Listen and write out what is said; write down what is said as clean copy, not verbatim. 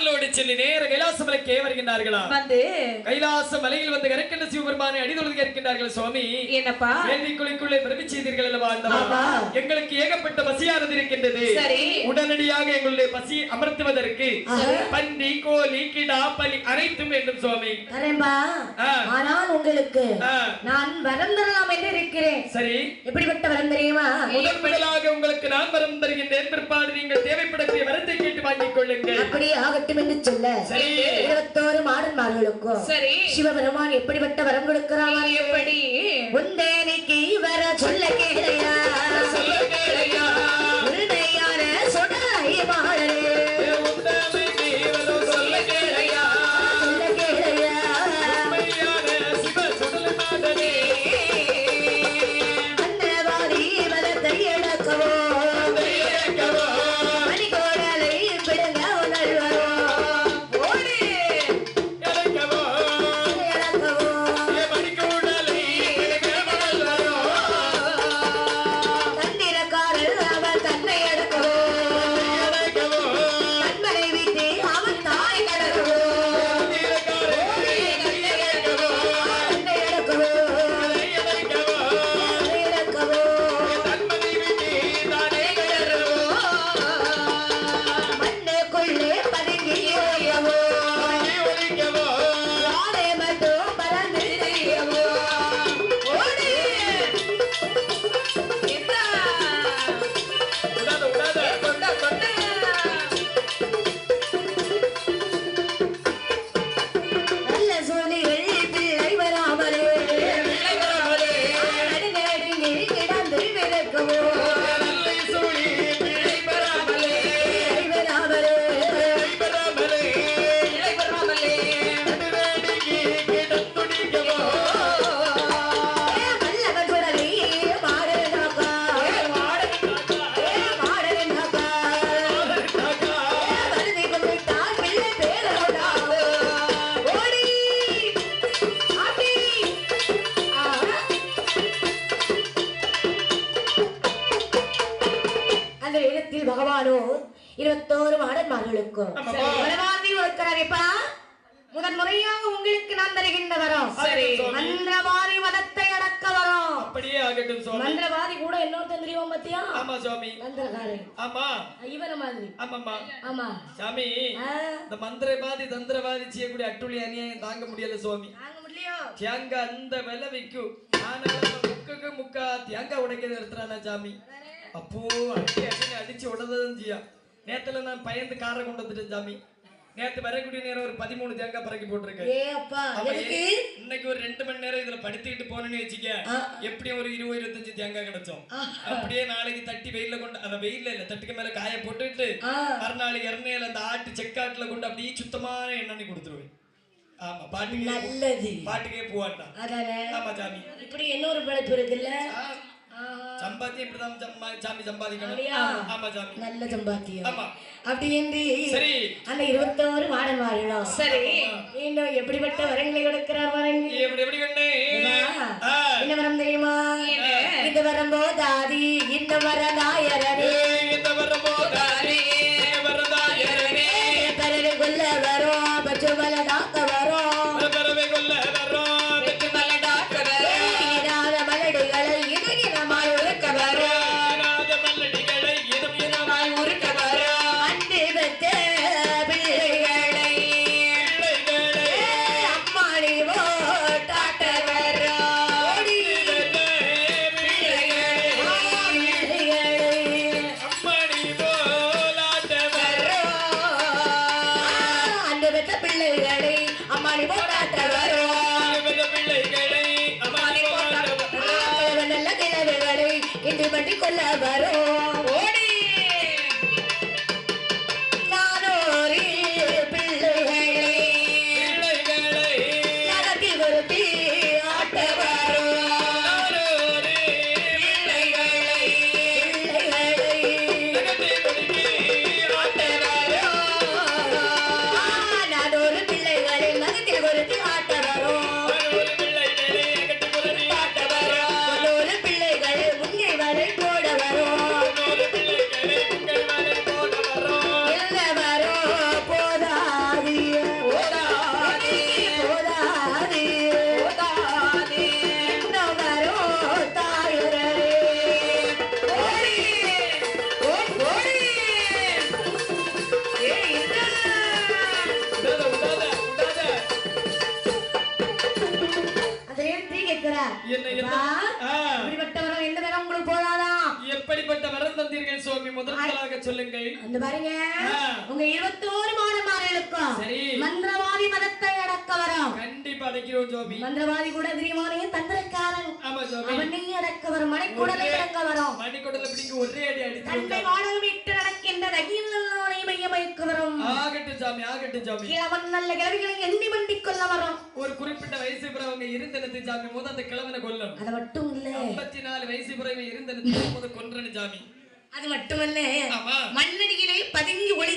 பாடலோடு செல்லி நேர கைலாச மலைக்கே வருகின்றார்களா? வந்து கைலாச மலையில் வந்து கரைக்கின்ற சிவபெருமானை அடிதொழுது கேட்கின்றார்கள். சுவாமி, என்னப்பா வேள்வி குழிக்குள்ளே பிறவி செய்தீர்கள் அல்லவா? எங்களுக்கு ஏகப்பட்ட பசியானது இருக்கின்றது. உடனடியாக எங்களுடைய பசி அமர்த்துவதற்கு பன்றி, கோழி, கிடா, பலி அனைத்தும் வேண்டும் சுவாமி. ஆனால் உங்களுக்கு நான் வரம் தரலாம் என்று இருக்கிறேன். சரி, எப்படிப்பட்ட வரம் தெரியுமா? முதலாக உங்களுக்கு நான் வரம் தருகின்றேன். பிற்பாடு நீங்கள் தேவைப்படக்கூடிய வரத்தை கேட்டு வாங்கிக் கொள்ளுங்கள். அப்படியே ஆகட்டும் என்று சொல்ல 21 மாடன்மார்களுக்கும் சிவபெருமான் எப்படிப்பட்ட வரம் கொடுக்கிறார்? எப்படி உந்தேனிக்கு வர சொல்ல கேளையா, சொல்ல கேளையா, உண்மையான சொடாய் மாடலே, உந்தேனிக்கு வர சொல்ல கேளையா, சொல்ல கேளையா, உண்மையான சிவ சுடலை மாடலே, அன்னவாரி மதத்தை இழக்கவோ, மணிகோடலை பிடுங்க உணர்வரோ, ஓடி இழக்கவோ, மணிக்கூடலை உணர்வரோ, தந்திரக்காரர் அவர் தன்னை அடக்கவோ, தன்மனை வீட்டி அவன் தாய் கடக்கவோ, தன்னை அடக்கவோ, இழக்கவோ, மண்ணுக்குள்ளே பதுங்கி ஓயவோ, வாழை மட்டும் பறந்து தெரியவோ, ஓடி நல்ல சோழிகள் பிள்ளை வராமலே, நடுநடுங்கி கிடந்து விளக்கவோ, பிள்ளை வராமலே, வல்லவர் சுடலை மாடனாக்கா, மாடனாக்கா, வருதை கொண்டுட்டால் பிள்ளை பேரோடாவோ, ஓடி ஆட்டி அந்த இடத்தில் பகவானோ 21 மாடன்மார்களுக்கும் வரவாதி இருக்கிறாரேப்பா. முதன் முறையாக உங்களுக்கு நான் தருகின்ற வரோம். மந்திரவாதி மதத்தை அடக்க வரோம். அப்படியே ஆகட்டும் சுவாமி. மந்திரவாதி கூட இன்னொருத்தன் தெரியும் பத்தியா? ஆமா சுவாமி. மந்திரகாரி. ஆமா, இவன மாதிரி. ஆமாமா. ஆமா சாமி, இந்த மந்திரவாதி தந்திரவாதி செய்யக்கூடிய அட்டுளி அநியாயம் தாங்க முடியல சுவாமி. தாங்க முடியலையோ? தேங்காய் அந்த விலை விற்கும். ஆனாலும் முக்குக்கு முக்கா தேங்காய் உடைக்கிறது எடுத்துறானா சாமி. அப்போ அடிச்சு உடனதான் செய்யா. நேத்துல நான் பயந்து காரை கொண்டு வந்துட்டேன் சாமி. நேத்து வரக்கூடிய நேரம் ஒரு 13 தேங்காய் பறக்கி போட்டிருக்கேன். இன்னைக்கு ஒரு 2 மணி நேரம் இதுல படுத்திட்டு போனேன்னு வச்சுக்க, எப்படியும் ஒரு 20-25 தேங்காய் கிடைச்சோம். அப்படியே நாளைக்கு தட்டி வெயில கொண்டு, அந்த வெயில இல்ல தட்டுக்கு மேல காய போட்டுட்டு மறுநாள் எண்ணெயில அந்த ஆட்டு செக்காட்டுல கொண்டு அப்படியே சுத்தமான எண்ணெய் கொடுத்துருவேன். ஆமா, பாட்டுக்கு நல்லது, பாட்டுக்கே போவாட்டா. ஆமா சாமி. இப்படி இன்னொரு பிழைப்பு இருக்குல்ல, சம்பாத்தியம் இப்படிதான் சாமி சம்பாதிக்கணும். ஆமா சாமி, நல்ல சம்பாத்தியம். ஆமா, அப்படி என்று சரி அந்த 21 மாடன்மார்களும் சரி இன்னும் எப்படிப்பட்ட வரங்களை கொடுக்கிறார்? வரங்க எப்படி கண்ணே என்ன வரம் தெரியுமா? இந்த வரும்போதாதி இந்த வரதாயரே, இந்த வரும்போதாதி வரதாயரே, பரவே கொல்ல வரோம் பச்சுமல டாக்க வரோம், பரவே கொல்ல வரோம் பச்சுமல டாக்க வரோம், இராத மலடிகளை இதயமாய் உருக்க வரோம், இராத மலடிகளை இதயமாய் உருக்க வரோம், அன்பு பெற்ற பிள்ளைகளை அம்மாடி ஓட்டாட்ட வரோம், அம்மாடி போலாட்ட வரோம், அன்பு பெற்ற பிள்ளைகளை அம்மாடி போட்டாட்ட வரோம், பிள்ளைகளை அம்மாடி போலாட்ட வரோம், நல்ல கிழவிகளை இன்று பற்றி கொள்ள வரோம், ஓடி நானோரி பிள்ளைகளை நகத்தில் வருத்தி ஆட்ட வரோம், பிள்ளைகளை ஆட்ட வரோம், நானோரு பிள்ளைகளை நகத்தில் வருத்தி ஆட்ட வரோம், பிள்ளைகளை முன்னே வரை போட வரோம், என்ன இப்படிப்பட்ட வரம் எந்த வரம் உங்களுக்கு போதாதா? எப்படிப்பட்ட வரம் தந்தீர்கள் சுவாமி? முதலாக சொல்லுங்கள். அந்த பாருங்க, உங்க 21 மாணவர்களுக்கும் சரி மந்திரவாதி மதத்தை அடக்க வரம். கண்டிப்பா அடக்கிறோம் சுவாமி. மந்திரவாதி கூட தெரியுமானே தந்திரக்காரன். ஆமா சுவாமி. அவனை அடக்க வரம். மணிக்குடலை அடக்க வரம். மணிக்குடலை பிடிங்க ஒரே அடி அடித்து தன்னை வாடகம் விட்டு நடக்கின்ற தகியல்லை மையமயக்க வரம். ஆகட்டும் சாமி, ஆகட்டும் சாமி. கிழவன் நல்ல கிழவிகளை எண்ணி மண்டிக் கொள்ள வரம். ஒரு குறிப்பிட்ட வயசு பிறவங்க இருந்தனத்து சாமி முத அந்த கிழவனை கொல்லணும். அது மட்டும் இல்ல, 54 வயசு பிறவை இருந்தனத்து முத கொன்றனு சாமி. அது மட்டுமல்ல, ஆமா, மண்ணடியிலே பதுங்கி ஒளி